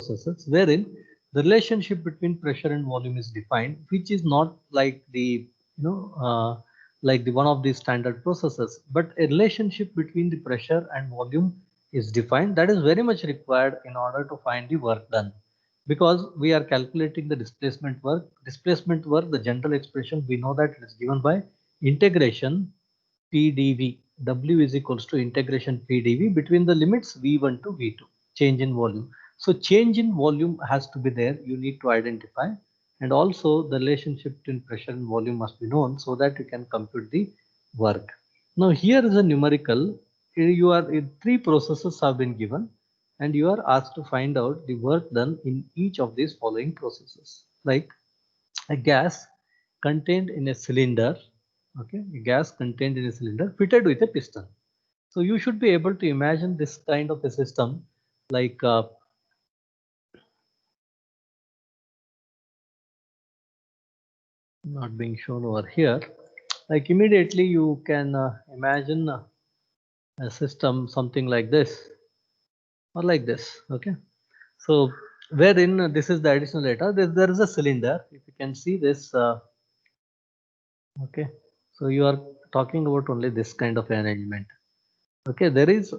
processes wherein the relationship between pressure and volume is defined, which is not like the like the one of the standard processes, but a relationship between the pressure and volume is defined. That is very much required in order to find the work done, because we are calculating the displacement work. Displacement work, the general expression we know that it is given by integration PdV. W is equals to integration PdV between the limits V1 to V2, change in volume. So change in volume has to be there. You need to identify, and also the relationship between pressure and volume must be known so that you can compute the work. Now here is a numerical. You are three processes have been given, and you are asked to find out the work done in each of these following processes. Like a gas contained in a cylinder, okay, a gas contained in a cylinder fitted with a piston. So you should be able to imagine this kind of a system, like not being shown over here. Like immediately you can imagine a system something like this or like this. Okay, so wherein this is the additional data. There is a cylinder. If you can see this, okay. So you are talking about only this kind of arrangement. Okay, there is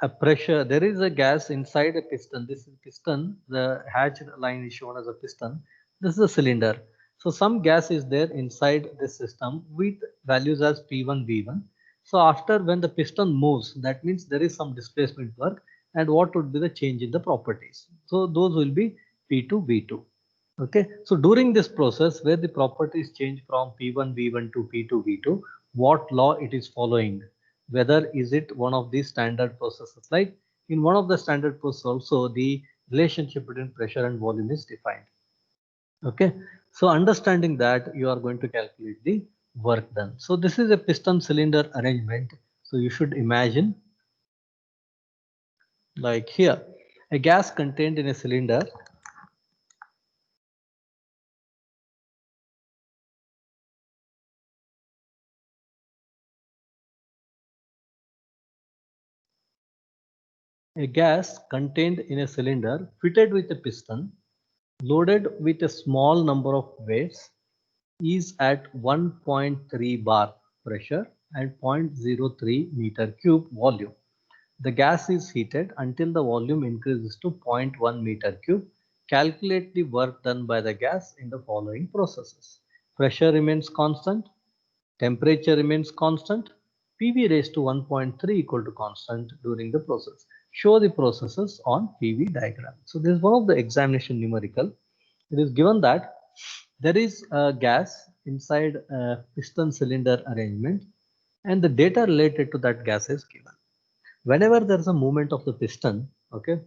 a pressure, there is a gas inside a piston. This is piston, the hatched line is shown as a piston. This is a cylinder. So some gas is there inside this system with values as P1, V1. So after when the piston moves, that means there is some displacement work, and what would be the change in the properties. So those will be P2, V2. Okay, so during this process where the properties change from P1, V1 to P2, V2, what law it is following? Whether is it one of these standard processes? Like in one of the standard processes also the relationship between pressure and volume is defined. Okay, so understanding that, you are going to calculate the work done. So this is a piston cylinder arrangement. So you should imagine like here a gas contained in a cylinder. A gas contained in a cylinder fitted with a piston loaded with a small number of weights is at 1.3 bar pressure and 0.03 meter cube volume. The gas is heated until the volume increases to 0.1 meter cube. Calculate the work done by the gas in the following processes. Pressure remains constant, temperature remains constant, PV raised to 1.3 equal to constant during the process. Show the processes on PV diagram. So this is one of the examination numerical. It is given that there is a gas inside a piston cylinder arrangement, and the data related to that gas is given. Whenever there is a movement of the piston, okay,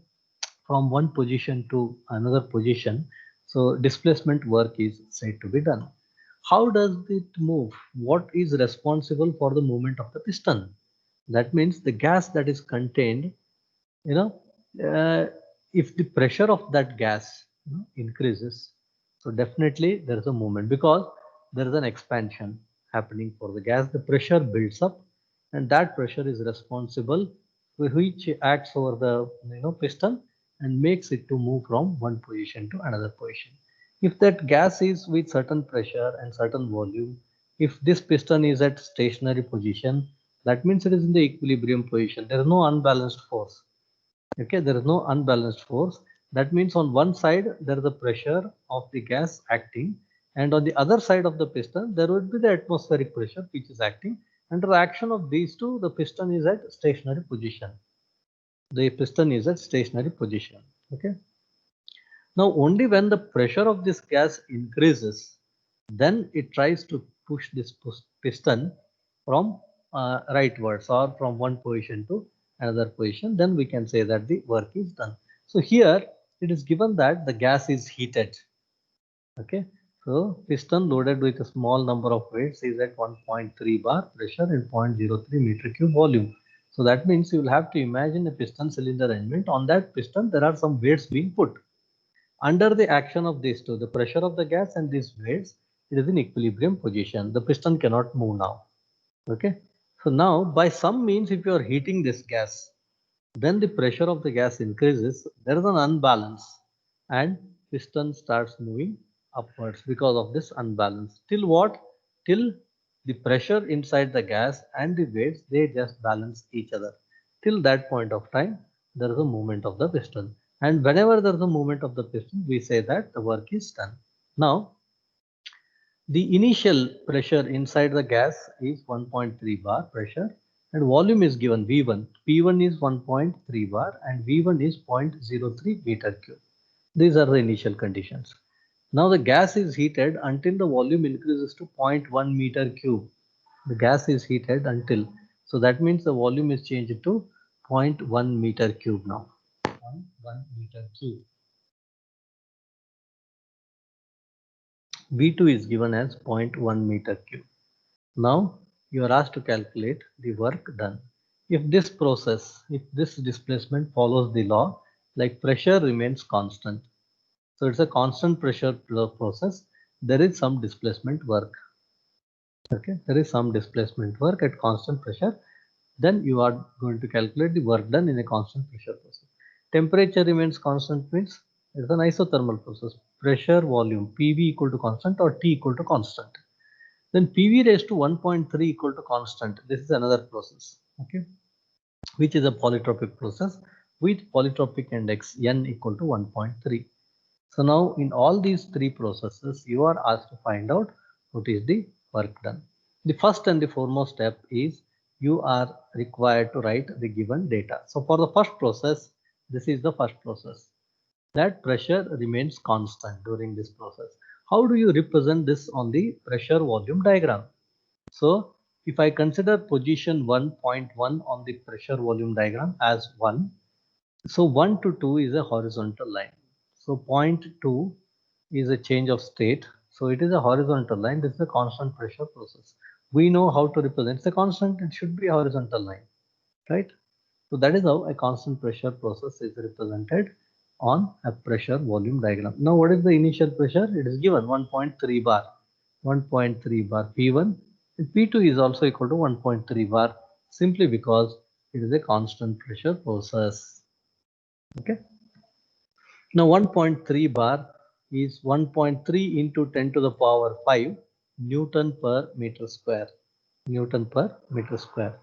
from one position to another position, so displacement work is said to be done. How does it move? What is responsible for the movement of the piston? That means the gas that is contained, you know, if the pressure of that gas increases, so definitely there is a movement, because there is an expansion happening for the gas. The pressure builds up, and that pressure is responsible, which acts over the piston and makes it to move from one position to another position. If that gas is with certain pressure and certain volume, if this piston is at stationary position, that means it is in the equilibrium position. There is no unbalanced force. Okay, there is no unbalanced force. That means on one side there is the pressure of the gas acting, and on the other side of the piston there would be the atmospheric pressure which is acting. Under the action of these two, the piston is at stationary position. The piston is at stationary position. Okay. Now only when the pressure of this gas increases, then it tries to push this piston from rightwards or from one position to another position. Then we can say that the work is done. So here it is given that the gas is heated. Okay. So piston loaded with a small number of weights is at 1.3 bar pressure and 0.03 meter cube volume. So that means you will have to imagine a piston cylinder arrangement. On that piston there are some weights being put. Under the action of these two, the pressure of the gas and these weights, it is in equilibrium position. The piston cannot move now. Okay. So now by some means, if you are heating this gas, then the pressure of the gas increases. There is an unbalance. and piston starts moving upwards because of this unbalance. Till what? Till the pressure inside the gas and the weights, they just balance each other. Till that point of time, there is a movement of the piston. And whenever there is a movement of the piston, we say that the work is done. Now, the initial pressure inside the gas is 1.3 bar pressure and volume is given V1. P1 is 1.3 bar and V1 is 0.03 meter cube. These are the initial conditions. Now the gas is heated until the volume increases to 0.1 meter cube. The gas is heated until, so that means the volume is changed to zero point 0.1 meter cube now. 0.1 meter cube. V2 is given as 0.1 meter cube. Now you are asked to calculate the work done. If this displacement follows the law, like pressure remains constant. So it's a constant pressure process. There is some displacement work. Okay, there is some displacement work at constant pressure. Then you are going to calculate the work done in a constant pressure process. Temperature remains constant means it's an isothermal process. Pressure, volume, PV equal to constant or T equal to constant. Then PV raised to 1.3 equal to constant. This is another process, okay, which is a polytropic process with polytropic index N equal to 1.3. So now in all these three processes, you are asked to find out what is the work done. The first and the foremost step is you are required to write the given data. So for the first process, this is the first process. That pressure remains constant during this process. How do you represent this on the pressure volume diagram? So if I consider position 1.1 on the pressure volume diagram as 1, so 1 to 2 is a horizontal line. So point 2 is a change of state. So it is a horizontal line. This is a constant pressure process. We know how to represent. It's a constant. It should be a horizontal line, right? So that is how a constant pressure process is represented on a pressure volume diagram. Now what is the initial pressure? It is given 1.3 bar. 1.3 bar P1 and P2 is also equal to 1.3 bar simply because it is a constant pressure process. Okay. Now 1.3 bar is 1.3 into 10 to the power 5 Newton per meter square. Newton per meter square.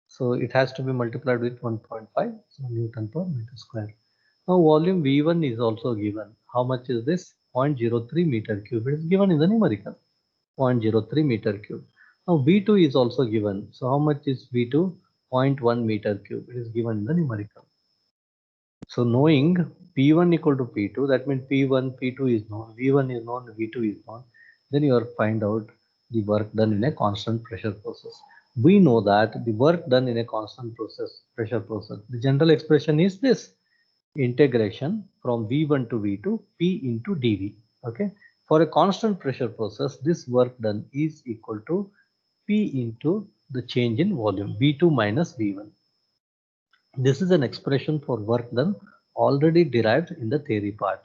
So it has to be multiplied with 1.5, so Newton per meter square. Now volume V1 is also given. How much is this? 0.03 meter cube. It is given in the numerical. 0.03 meter cube. Now V2 is also given. So how much is V2? 0.1 meter cube. It is given in the numerical. So knowing P1 equal to P2, that means P1, P2 is known, V1 is known, V2 is known. Then you are find out the work done in a constant pressure process. We know that the work done in a constant pressure process, the general expression is this: integration from V1 to V2 P into dV. Okay. For a constant pressure process, this work done is equal to P into the change in volume V2 minus V1. This is an expression for work done already derived in the theory part.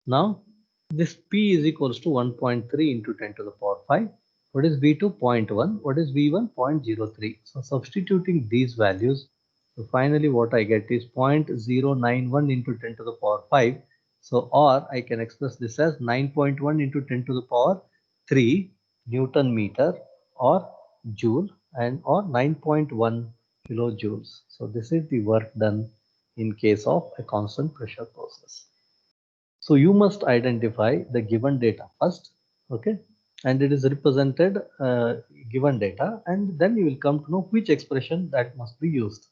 Now this P is equals to 1.3 into 10 to the power 5. What is V2? 0.1. What is V1? 0.03. So substituting these values, so finally what I get is 0.091 into 10 to the power 5. So or I can express this as 9.1 into 10 to the power 3 Newton meter or joule and or 9.1 kilojoules. So this is the work done in case of a constant pressure process. So you must identify the given data first, okay, and it is represented given data, and then you will come to know which expression that must be used.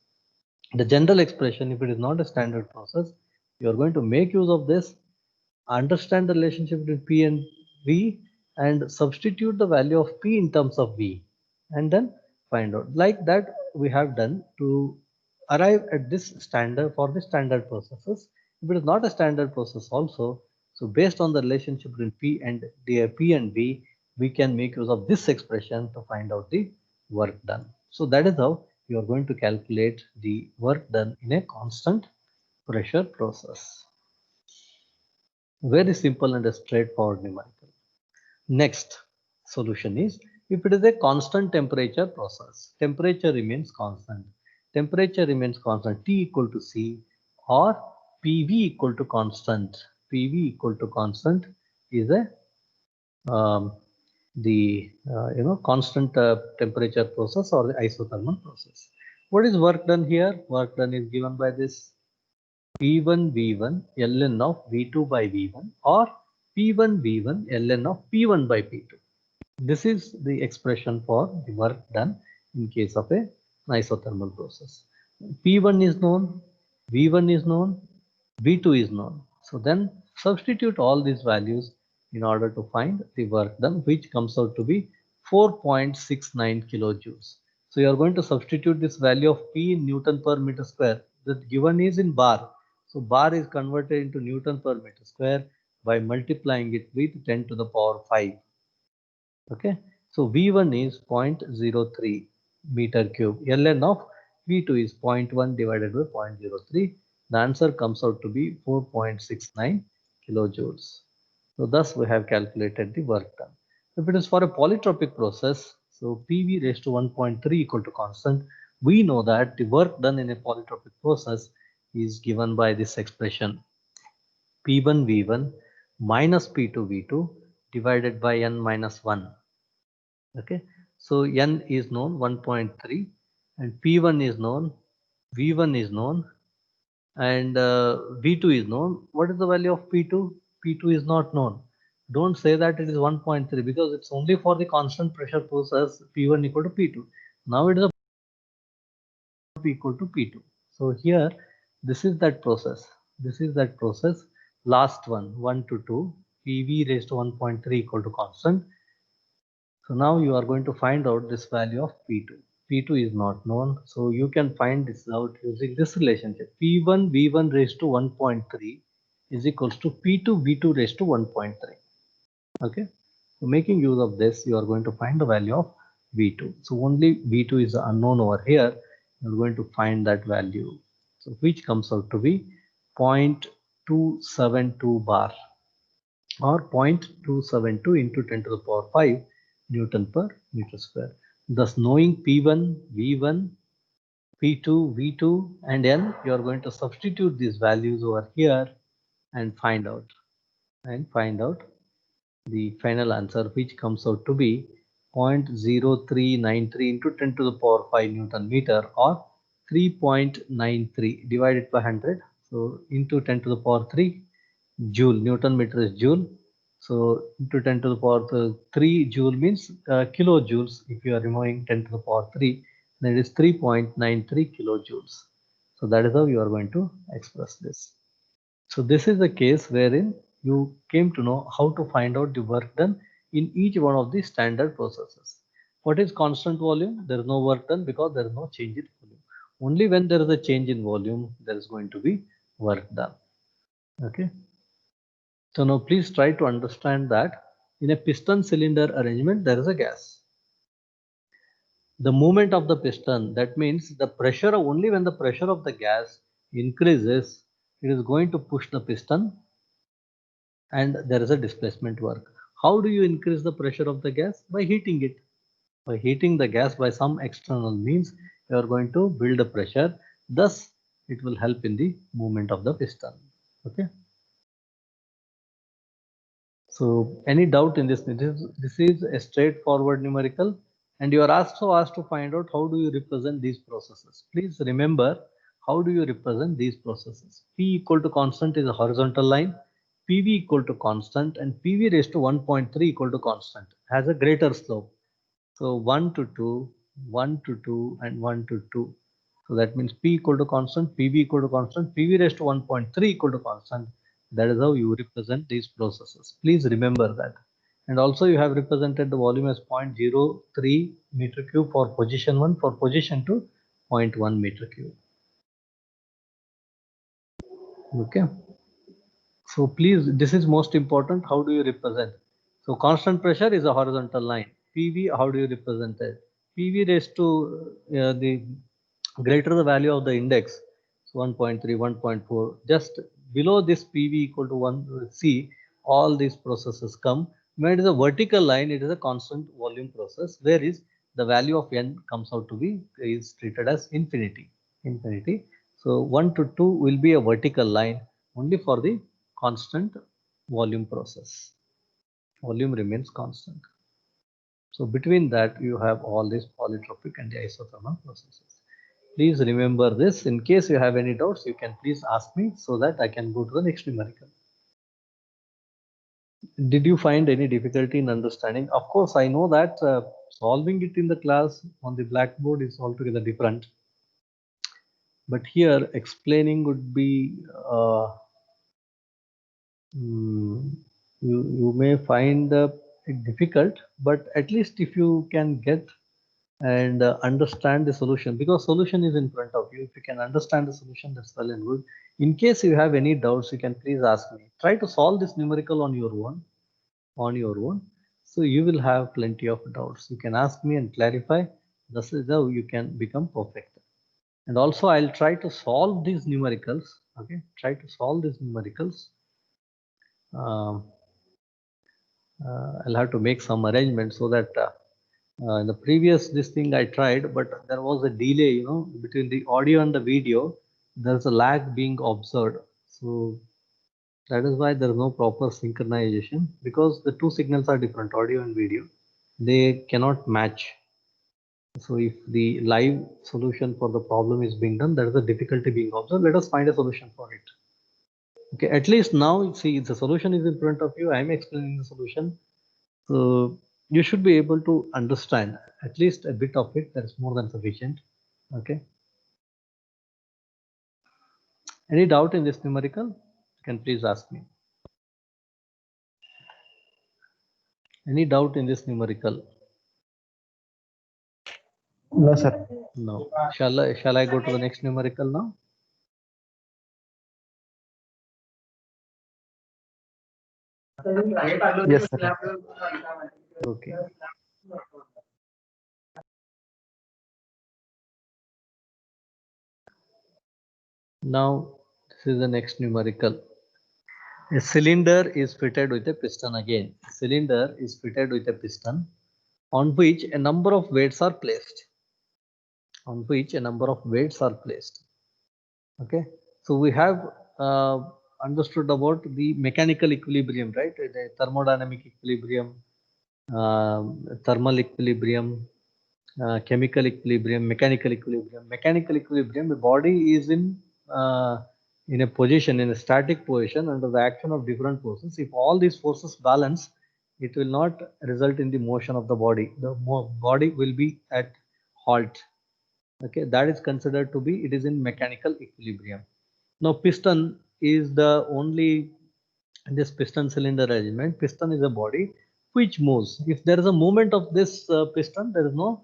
The general expression, if it is not a standard process, you are going to make use of this, understand the relationship between P and V, and substitute the value of P in terms of V, and then find out. Like that we have done to arrive at this standard for the standard processes. If it is not a standard process also, so based on the relationship between P and V, we can make use of this expression to find out the work done. So that is how you are going to calculate the work done in a constant pressure process. Very simple and a straightforward numerical. Next solution is if it is a constant temperature process, temperature remains constant. Temperature remains constant, T equal to C or PV equal to constant. PV equal to constant is a constant temperature process or the isothermal process. What is work done here? Work done is given by this P1 V1 ln of V2 by V1 or P1 V1 ln of P1 by P2. This is the expression for the work done in case of a isothermal process. P1 is known, V1 is known, V2 is known. So then substitute all these values in order to find the work done, which comes out to be 4.69 kilojoules. So you are going to substitute this value of P in Newton per meter square. The given is in bar. So bar is converted into Newton per meter square by multiplying it with 10 to the power 5. Okay, so V1 is 0.03 meter cube. Ln of V2 is 0.1 divided by 0.03. The answer comes out to be 4.69 kilojoules. So thus we have calculated the work done. If it is for a polytropic process, so PV raised to 1.3 equal to constant, we know that the work done in a polytropic process is given by this expression P1 V1 minus P2 V2 divided by n minus 1. Okay, so n is known 1.3 and P1 is known, V1 is known, and V2 is known. What is the value of P2? P2 is not known. Don't say that it is 1.3 because it's only for the constant pressure process P1 equal to P2. Now it is equal to P2. So here, this is that process. This is that process. Last one, 1 to 2, PV raised to 1.3 equal to constant. So now you are going to find out this value of P2. P2 is not known. So you can find this out using this relationship. P1 V1 raised to 1.3 is equals to P2 V2 raised to 1.3. Okay. So making use of this, you are going to find the value of V2. So only V2 is unknown over here. You're going to find that value. So which comes out to be 0.272 bar or 0.272 into 10 to the power 5 Newton per meter square. Thus knowing P1, V1, P2, V2 and N, you are going to substitute these values over here and find out the final answer, which comes out to be 0.0393 into 10 to the power 5 Newton meter or 3.93 divided by 100. So into 10 to the power 3 joule. Newton meter is joule. So into 10 to the power 3 joule means kilojoules. If you are removing 10 to the power 3, then it is 3.93 kilojoules. So that is how you are going to express this. So this is the case wherein you came to know how to find out the work done in each one of the standard processes. What is constant volume? There is no work done because there is no change in volume. Only when there is a change in volume, there is going to be work done. Okay. So now please try to understand that in a piston cylinder arrangement, there is a gas. The movement of the piston, that means the pressure, only when the pressure of the gas increases, it is going to push the piston and there is a displacement work. How do you increase the pressure of the gas? By heating it. By heating the gas by some external means, you are going to build a pressure. Thus, it will help in the movement of the piston. Okay. So any doubt in this? This is a straightforward numerical and you are also asked to find out how do you represent these processes. Please remember, how do you represent these processes? P equal to constant is a horizontal line, PV equal to constant and PV raised to 1.3 equal to constant has a greater slope. So 1 to 2, 1 to 2 and 1 to 2. So that means P equal to constant, PV equal to constant, PV raised to 1.3 equal to constant. That is how you represent these processes. Please remember that. And also you have represented the volume as 0.03 meter cube for position 1, for position 2, 0.1 meter cube. Okay. So please, this is most important. How do you represent? So constant pressure is a horizontal line. PV, how do you represent it? PV raised to the greater the value of the index, so 1.3, 1.4, just below this PV equal to 1 C, all these processes come. When it is a vertical line, it is a constant volume process, whereas the value of N comes out to be is treated as infinity. So 1 to 2 will be a vertical line only for the constant volume process. Volume remains constant. So between that, you have all these polytropic and the isothermal processes. Please remember this. In case you have any doubts, you can please ask me so that I can go to the next numerical. Did you find any difficulty in understanding? Of course, I know that solving it in the class on the blackboard is altogether different. But here explaining would be you may find it difficult, but at least if you can get and understand the solution, because solution is in front of you. If you can understand the solution, that's well and good. In case you have any doubts, you can please ask me. Try to solve this numerical on your own. So you will have plenty of doubts. You can ask me and clarify. This is how you can become perfect. And also I'll try to solve these numericals. Okay, try to solve these numericals. I'll have to make some arrangements so that in the previous this thing I tried, but there was a delay, between the audio and the video. There's a lag being observed. So that is why there is no proper synchronization, because the two signals are different, audio and video. They cannot match. So if the live solution for the problem is being done, there is a difficulty being observed. Let us find a solution for it. Okay, at least now see the solution is in front of you. I am explaining the solution. So you should be able to understand at least a bit of it. That is more than sufficient. Okay. Any doubt in this numerical? You can please ask me. Any doubt in this numerical? No, sir. No. Shall I go to the next numerical now? Yes, sir. Okay. Now this is the next numerical. A cylinder is fitted with a piston again. A cylinder is fitted with a piston on which a number of weights are placed. Okay. So we have understood about the mechanical equilibrium, right? The thermodynamic equilibrium, thermal equilibrium, chemical equilibrium, mechanical equilibrium. Mechanical equilibrium, the body is in a position, in a static position under the action of different forces. If all these forces balance, it will not result in the motion of the body. The body will be at halt. Okay, that is considered to be, it is in mechanical equilibrium. Now piston is the only, this piston cylinder arrangement. Piston is a body which moves. If there is a movement of this piston, there is no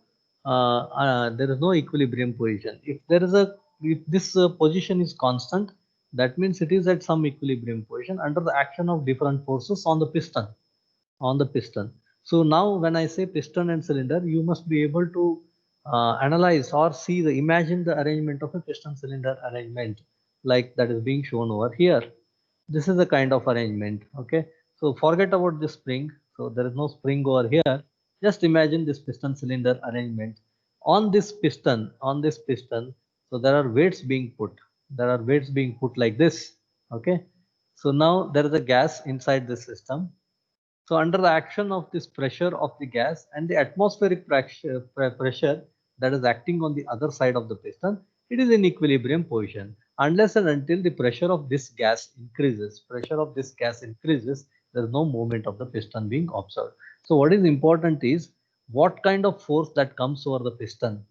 equilibrium position. If this position is constant, that means it is at some equilibrium position under the action of different forces on the piston. So now when I say piston and cylinder, you must be able to analyze or see imagine the arrangement of a piston cylinder arrangement like that is being shown over here. This is a kind of arrangement. Okay, so forget about this spring. So there is no spring over here. Just imagine this piston cylinder arrangement. On this piston, so there are weights being put like this. Okay, so now there is a gas inside this system. So under the action of this pressure of the gas and the atmospheric pressure that is acting on the other side of the piston, it is in equilibrium position. Unless and until the pressure of this gas increases, there is no movement of the piston being observed. So what is important is what kind of force that comes over the piston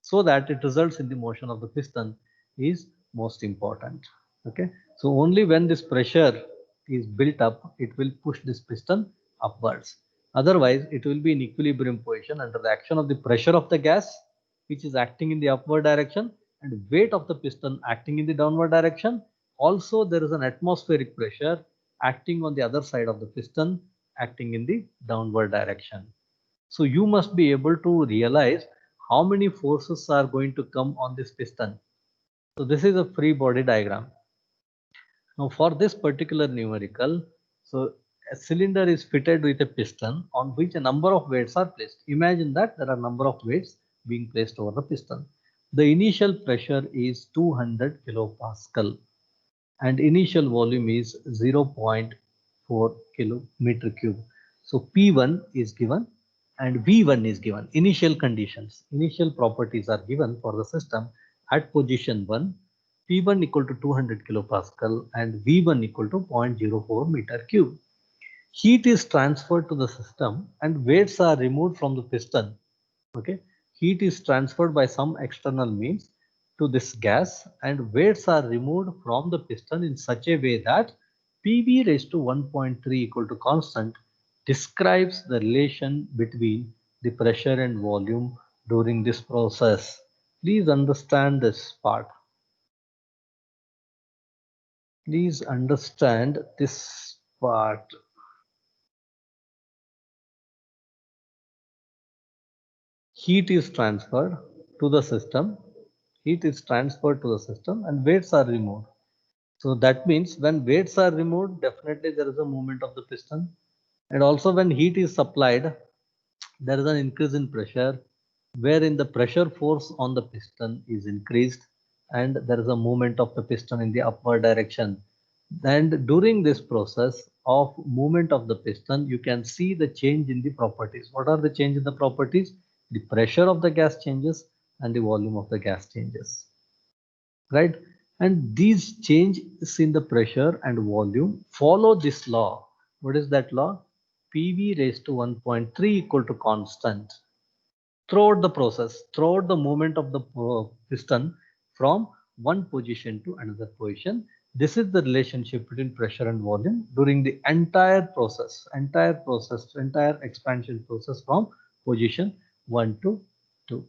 so that it results in the motion of the piston is most important. Okay, so only when this pressure is built up, it will push this piston upwards. Otherwise, it will be in equilibrium position under the action of the pressure of the gas, which is acting in the upward direction, and weight of the piston acting in the downward direction. Also, there is an atmospheric pressure acting on the other side of the piston, acting in the downward direction. So you must be able to realize how many forces are going to come on this piston. So this is a free body diagram. Now for this particular numerical, so a cylinder is fitted with a piston on which a number of weights are placed. Imagine that there are number of weights being placed over the piston. The initial pressure is 200 kilopascal. and initial volume is 0.4 kilometer cube. So P1 is given and V1 is given. Initial conditions, initial properties are given for the system at position 1. P1 equal to 200 kilopascal and V1 equal to 0.04 meter cube. Heat is transferred to the system and weights are removed from the piston. Okay, heat is transferred by some external means to this gas and weights are removed from the piston in such a way that PV raised to 1.3 equal to constant describes the relation between the pressure and volume during this process. Please understand this part. Please understand this part. Heat is transferred to the system. Heat is transferred to the system and weights are removed. So that means when weights are removed, definitely there is a movement of the piston. And also when heat is supplied, there is an increase in pressure, wherein the pressure force on the piston is increased and there is a movement of the piston in the upward direction. And during this process of movement of the piston, you can see the change in the properties. What are the change in the properties? The pressure of the gas changes and the volume of the gas changes, right? And these changes in the pressure and volume follow this law. What is that law? PV raised to 1.3 equal to constant throughout the process, throughout the movement of the piston from one position to another position. This is the relationship between pressure and volume during the entire process, entire expansion process from position 1 to 2.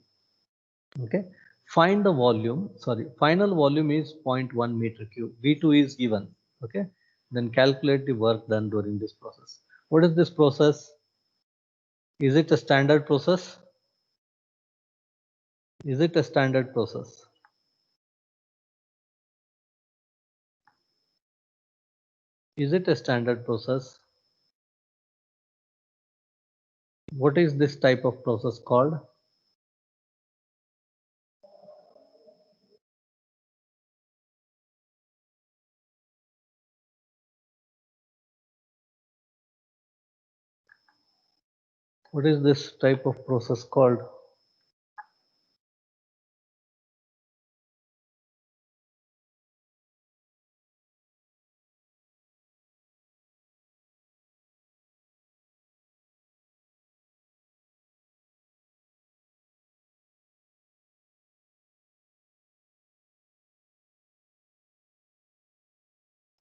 Okay, find the volume, sorry, final volume is 0.1 meter cube. V2 is given. Okay, then calculate the work done during this process. What is this process? Is it a standard process? Is it a standard process? Is it a standard process? What is this type of process called? What is this type of process called?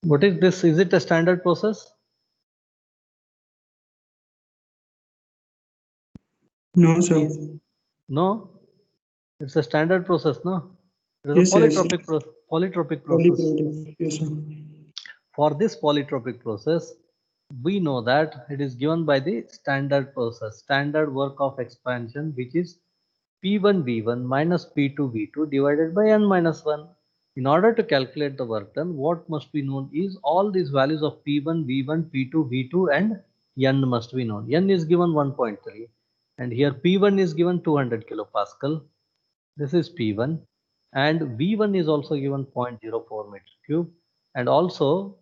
What is this? Is it a standard process? No, sir. No, it's a standard process, no? It is a Yes, yes. polytropic process. Polyproduct. Yes, sir. For this polytropic process, we know that it is given by the standard process, standard work of expansion, which is P1 V1 minus P2 V2 divided by n minus 1. In order to calculate the work done, what must be known is all these values of P1, V1, P2, V2 and n must be known. N is given 1.3 and here P1 is given 200 kilopascal. This is P1 and V1 is also given 0.04 meter cube and also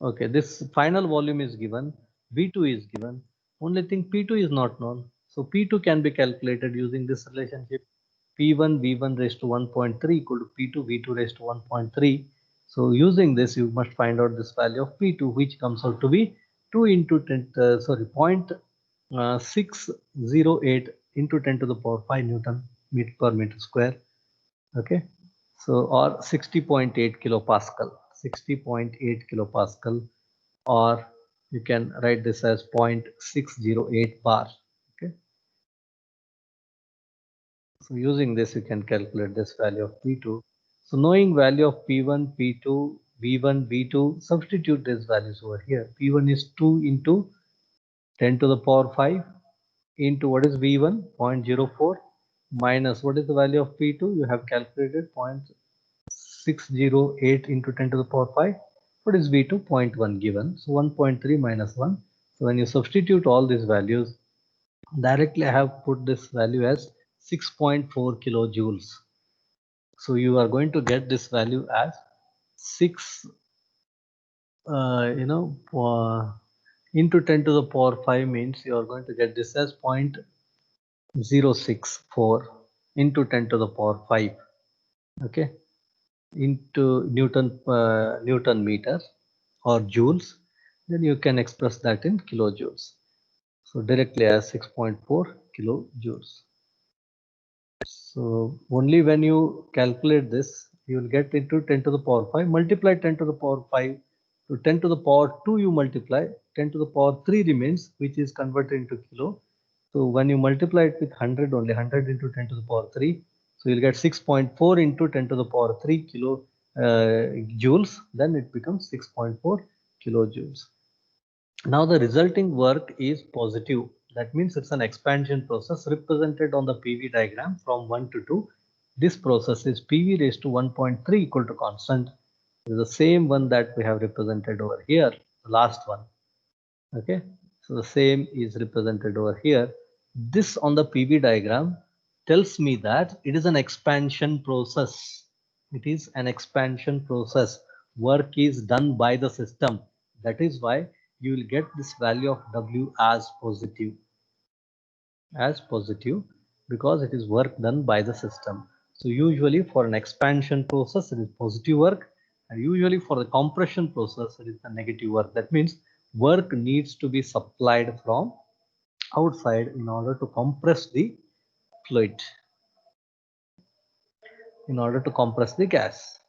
okay, this final volume is given, V2 is given, only thing P2 is not known. So P2 can be calculated using this relationship P1 V1 raised to 1.3 equal to P2 V2 raised to 1.3. So using this you must find out this value of P2 which comes out to be 2 into 10 0.608 into 10 to the power 5 Newton per meter square. Okay, so or 60.8 kilopascal, 60.8 kilopascal, or you can write this as 0.608 bar. Okay, so using this you can calculate this value of P2. So knowing value of P1, P2, V1, V2, substitute these values over here. P1 is 2 into 10 to the power 5 into what is V1 0.04 minus what is the value of P2 you have calculated 0.608 into 10 to the power 5. What is V2? 0.1 given. So 1.3 minus 1. So when you substitute all these values, directly I have put this value as 6.4 kilojoules. So you are going to get this value as 6, into 10 to the power 5 means you are going to get this as 0.064 into 10 to the power 5. Okay, into Newton meters or joules, then you can express that in kilojoules. So directly as 6.4 kilojoules. So only when you calculate this, you will get into 10 to the power 5, multiply 10 to the power 5 to 10 to the power 2, you multiply 10 to the power 3 remains, which is converted into kilo. So when you multiply it with 100, only 100 into 10 to the power 3, so you'll get 6.4 into 10 to the power 3 kilo joules, then it becomes 6.4 kilojoules. Now the resulting work is positive. That means it's an expansion process represented on the PV diagram from 1 to 2. This process is PV raised to 1.3 equal to constant. It is the same one that we have represented over here, the last one. Okay, so the same is represented over here. This on the PV diagram tells me that it is an expansion process. It is an expansion process. Work is done by the system. That is why you will get this value of W as positive, because it is work done by the system. So usually for an expansion process, it is positive work, and usually for the compression process, it is the negative work. That means work needs to be supplied from outside in order to compress the fluid, in order to compress the gas.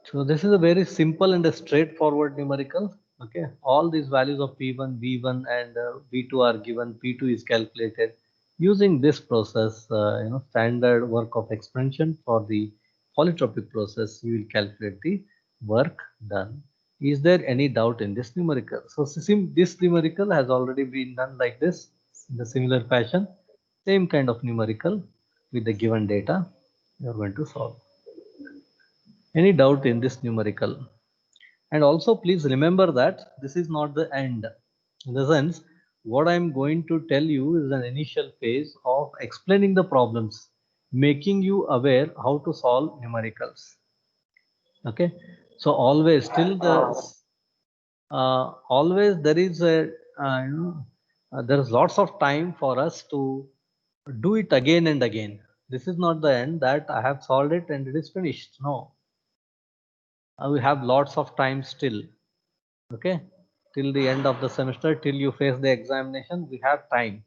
So this is a very simple and a straightforward numerical. Okay, all these values of P1, V1 and V2 are given. P2 is calculated using this process. Standard work of expansion for the polytropic process. You will calculate the work done. Is there any doubt in this numerical? So this numerical has already been done like this in the similar fashion. Same kind of numerical with the given data. You are going to solve. Any doubt in this numerical? And also please remember that this is not the end. In the sense, what I'm going to tell you is an initial phase of explaining the problems, making you aware how to solve numericals. Okay, so always till the always there is a there is lots of time for us to do it again and again. This is not the end that I have solved it and it is finished. No, we have lots of time still. Okay, till the end of the semester, till you face the examination, we have time.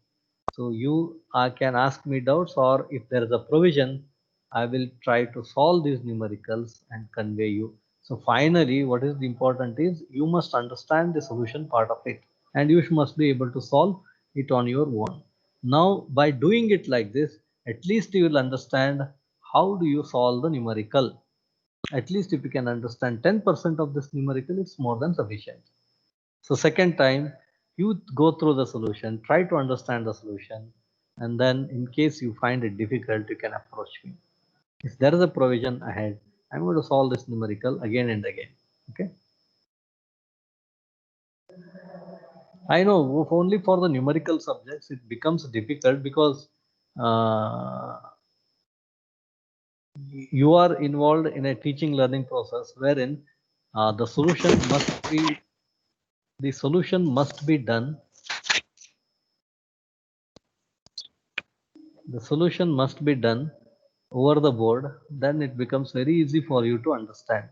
So you can ask me doubts, or if there is a provision, I will try to solve these numericals and convey you. So finally, what is important is you must understand the solution part of it, and you must be able to solve it on your own. Now by doing it like this, at least you will understand how do you solve the numerical. At least if you can understand 10% of this numerical, it's more than sufficient. So second time, you go through the solution, try to understand the solution, and then in case you find it difficult, you can approach me. If there is a provision ahead, I'm going to solve this numerical again and again. Okay. I know if only for the numerical subjects, it becomes difficult because uh, you are involved in a teaching learning process wherein the solution must be done. The solution must be done over the board, then it becomes very easy for you to understand.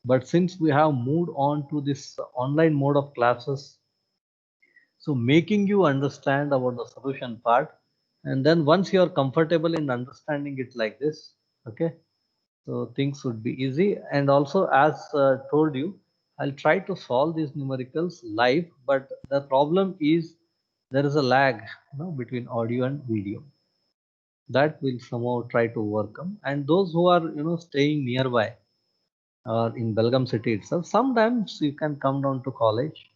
But since we have moved on to this online mode of classes, so making you understand about the solution part, and then once you are comfortable in understanding it like this, okay, so things would be easy. And also, as told you, I'll try to solve these numericals live, but the problem is there is a lag, between audio and video. That will somehow try to overcome. And those who are staying nearby or in Belgaum city itself, sometimes you can come down to college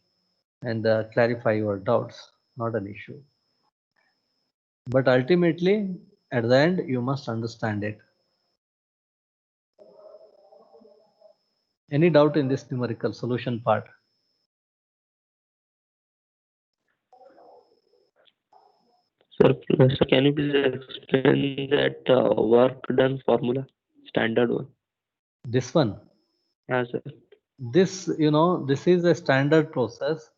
and clarify your doubts. Not an issue. But ultimately, at the end, you must understand it. Any doubt in this numerical solution part? Sir, can you please explain that work done formula, standard one? This one, Yeah, sir. this, this is a standard process,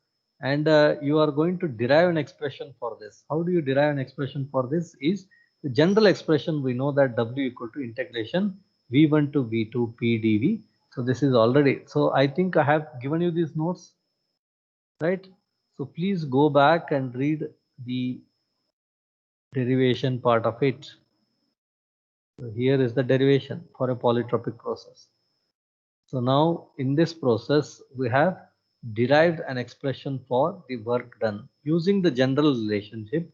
and you are going to derive an expression for this. How do you derive an expression for this? Is the general expression, we know that W equal to integration V1 to V2 PdV. So this is already, so I think I have given you these notes, right? So please go back and read the derivation part of it. So here is the derivation for a polytropic process. So now in this process, we have derived an expression for the work done using the general relationship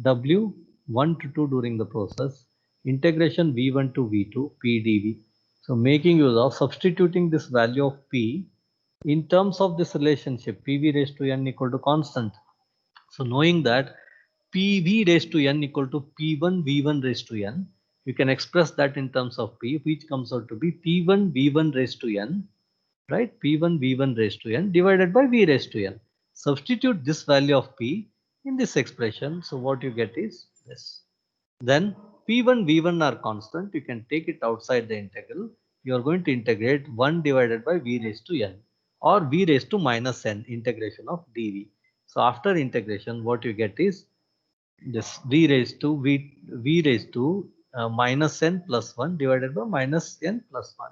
W1 to 2 during the process, integration V1 to V2 PdV. So making use of substituting this value of P in terms of this relationship PV raised to N equal to constant. So knowing that PV raised to N equal to P1 V1 raised to N, you can express that in terms of P, which comes out to be P1 V1 raised to N, right? P1 V1 raised to N divided by V raised to N. Substitute this value of P in this expression. So what you get is this. Then P1 V1 are constant. You can take it outside the integral. You are going to integrate 1 divided by V raised to N or V raised to minus N integration of dV. So after integration, what you get is this V raised to V raised to minus N plus 1 divided by minus N plus 1.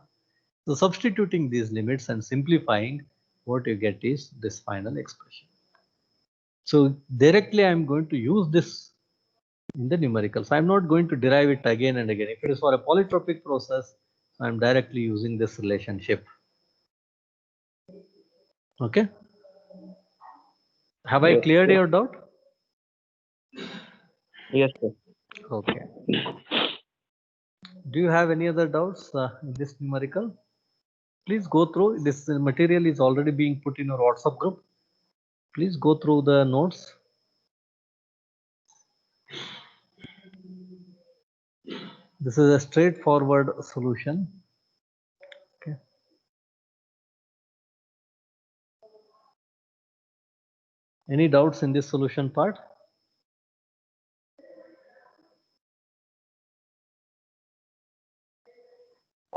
So substituting these limits and simplifying, what you get is this final expression. So directly I am going to use this in the numericals. I am not going to derive it again and again. If it is for a polytropic process, I am directly using this relationship. Okay. Have I Yes, cleared sir. your doubt? Yes, sir. Okay. Do you have any other doubts in this numerical? Please go through. This material is already being put in your WhatsApp group. Please go through the notes. This is a straightforward solution. Okay. Any doubts in this solution part?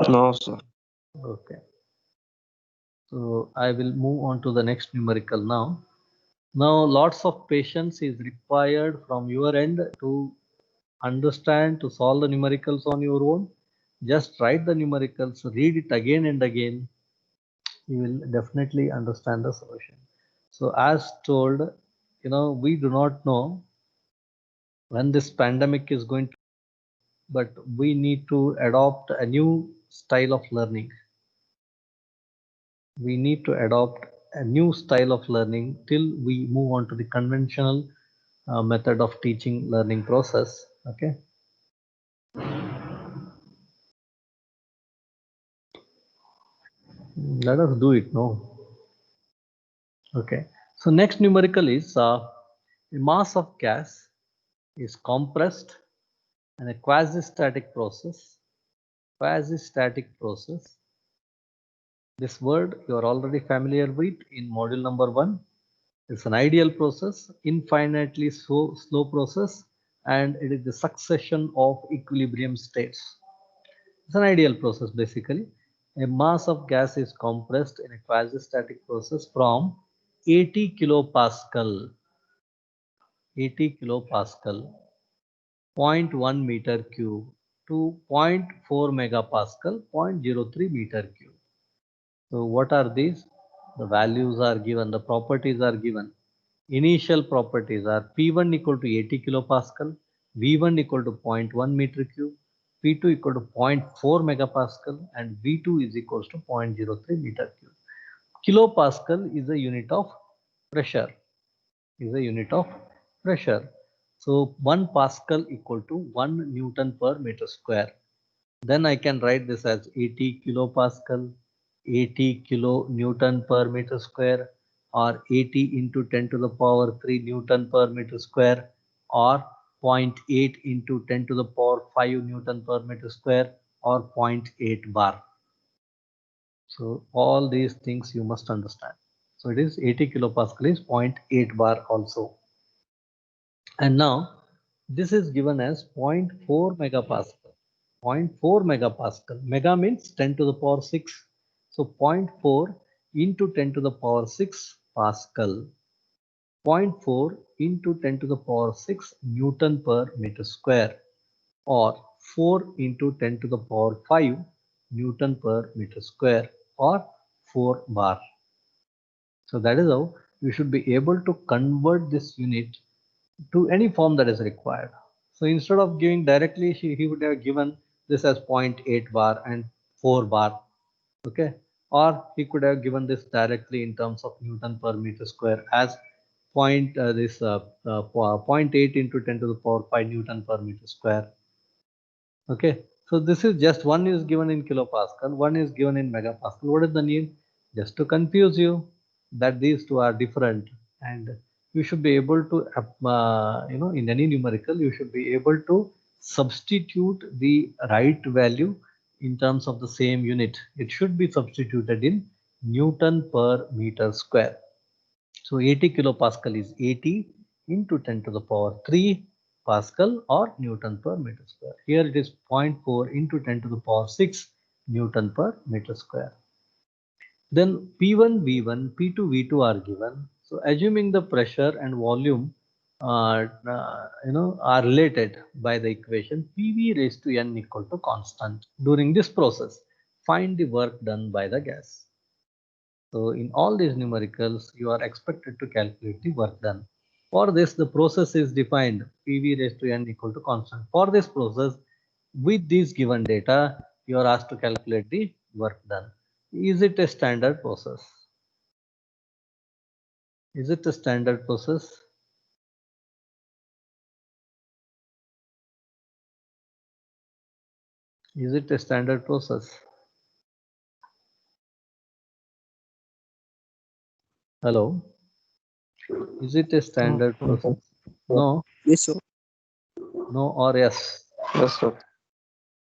No, sir. Okay. So I will move on to the next numerical now. Now lots of patience is required from your end to understand, to solve the numericals on your own. Just write the numericals, read it again and again. You will definitely understand the solution. So as told, we do not know when this pandemic is going to, but we need to adopt a new style of learning. We need to adopt a new style of learning till we move on to the conventional method of teaching learning process. Okay. Let us do it now. Okay. So next numerical is the mass of gas is compressed in a quasi-static process. Quasi-static process. This word you are already familiar with in module number 1. It's an ideal process, infinitely slow process, and it is the succession of equilibrium states. It's an ideal process basically. A mass of gas is compressed in a quasi-static process from 80 kilopascal, 80 kilopascal, 0.1 meter cube to zero point 0.4 megapascal, 0.03 meter cube. So what are these? The values are given, the properties are given. Initial properties are P1 equal to 80 kilopascal, V1 equal to 0.1 meter cube, P2 equal to 0.4 megapascal, and V2 is equals to 0.03 meter cube. Kilopascal is a unit of pressure, is a unit of pressure. So 1 Pascal equal to 1 Newton per meter square. Then I can write this as 80 kilopascal, 80 kilo Newton per meter square, or 80 into 10 to the power 3 Newton per meter square, or 0.8 into 10 to the power 5 Newton per meter square, or 0.8 bar. So all these things you must understand. So it is 80 kilopascal is 0.8 bar also. And now this is given as 0.4 megapascal. 0.4 megapascal. Mega means 10 to the power 6. So 0.4 into 10 to the power 6 Pascal. 0.4 into 10 to the power 6 Newton per meter square, or 4 into 10 to the power 5 Newton per meter square, or 4 bar. So that is how you should be able to convert this unit to any form that is required. So instead of giving directly, he would have given this as 0.8 bar and 4 bar. Okay. Or he could have given this directly in terms of Newton per meter square as 0.8 into 10 to the power 5 Newton per meter square. Okay. So this is just one is given in kilopascal, one is given in megapascal. What is the need? Just to confuse you that these two are different, and you should be able to, in any numerical, you should be able to substitute the right value in terms of the same unit. It should be substituted in Newton per meter square. So 80 kilopascal is 80 into 10 to the power 3 Pascal or Newton per meter square. Here it is 0.4 into 10 to the power 6 Newton per meter square. Then P1, V1, P2, V2 are given. So assuming the pressure and volume are related by the equation, PV raised to N equal to constant. During this process, find the work done by the gas. So in all these numericals, you are expected to calculate the work done. For this, the process is defined PV raised to N equal to constant. For this process, with these given data, you are asked to calculate the work done. Is it a standard process? Is it a standard process? Is it a standard process? Hello? Is it a standard process? No, Yes, sir. no or yes? Yes, sir.